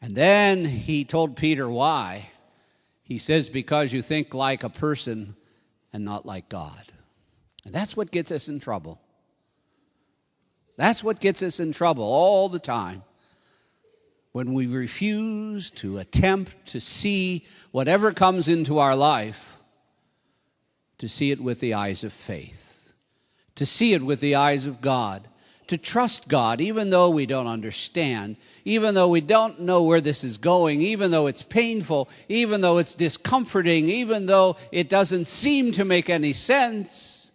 And then he told Peter why. He says, because you think like a person and not like God. And that's what gets us in trouble. That's what gets us in trouble all the time. When we refuse to attempt to see whatever comes into our life, to see it with the eyes of faith, to see it with the eyes of God, to trust God even though we don't understand, even though we don't know where this is going, even though it's painful, even though it's discomforting, even though it doesn't seem to make any sense.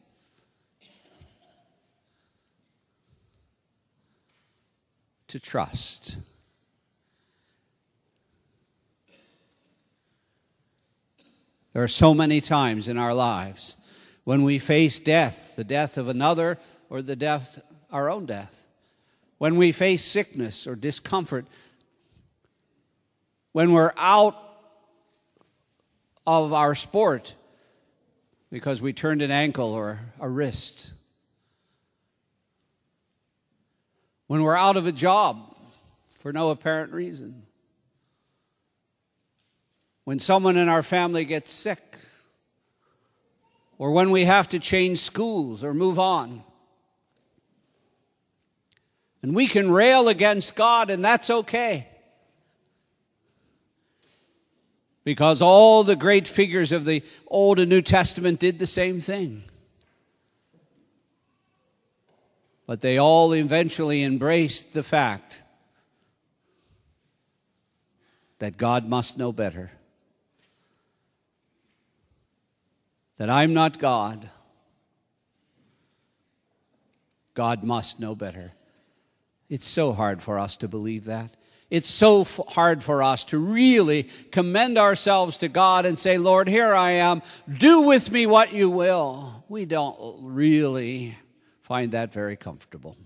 To trust. There are so many times in our lives when we face death, the death of another or the death, our own death. When we face sickness or discomfort. When we're out of our sport because we turned an ankle or a wrist. When we're out of a job for no apparent reason. When someone in our family gets sick, or when we have to change schools or move on. And we can rail against God, and that's okay. Because all the great figures of the Old and New Testament did the same thing. But they all eventually embraced the fact that God must know better. That I'm not God. God must know better. It's so hard for us to believe that. It's so hard for us to really commend ourselves to God and say, Lord, here I am. Do with me what you will. We don't really find that very comfortable.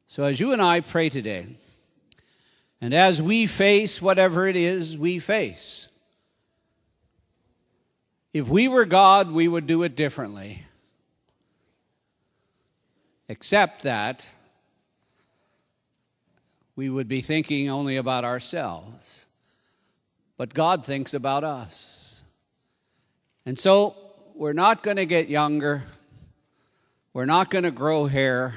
So as you and I pray today, and as we face whatever it is we face, if we were God, we would do it differently. Except that we would be thinking only about ourselves. But God thinks about us. And so we're not going to get younger. We're not going to grow hair.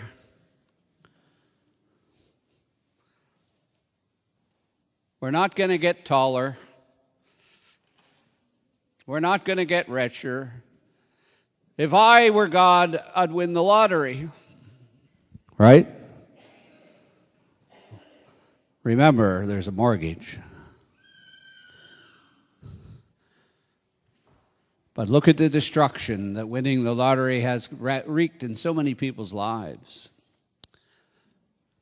We're not going to get taller. We're not going to get richer. If I were God, I'd win the lottery. Right? Remember, there's a mortgage. But look at the destruction that winning the lottery has wreaked in so many people's lives.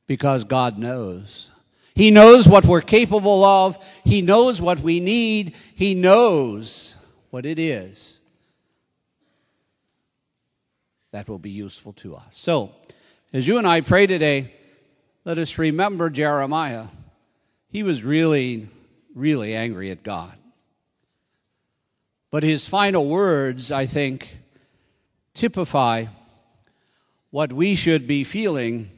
Because God knows. He knows what we're capable of. He knows what we need. He knows what it is that will be useful to us. So, as you and I pray today, let us remember Jeremiah. He was really, really angry at God. But his final words, I think, typify what we should be feeling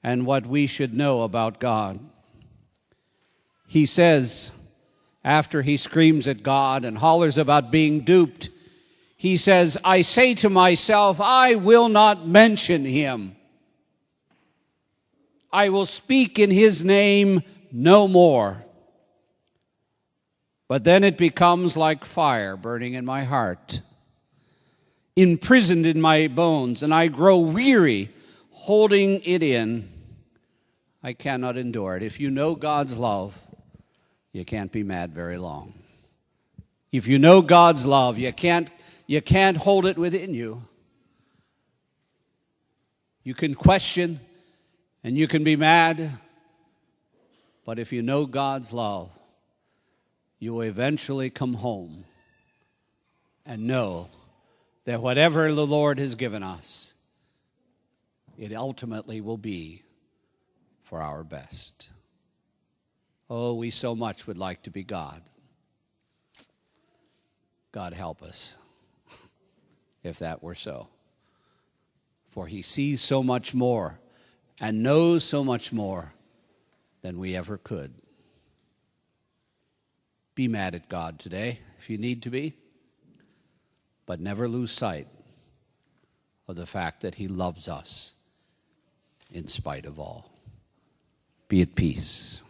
and what we should know about God. He says, after he screams at God and hollers about being duped, he says, I say to myself, I will not mention him. I will speak in his name no more. But then it becomes like fire burning in my heart, imprisoned in my bones, and I grow weary holding it in. I cannot endure it. If you know God's love, you can't be mad very long. If you know God's love, you can't hold it within you. You can question and you can be mad, but if you know God's love, you will eventually come home and know that whatever the Lord has given us, it ultimately will be for our best. Oh, we so much would like to be God. God help us, if that were so. For he sees so much more and knows so much more than we ever could. Be mad at God today if you need to be, but never lose sight of the fact that he loves us in spite of all. Be at peace.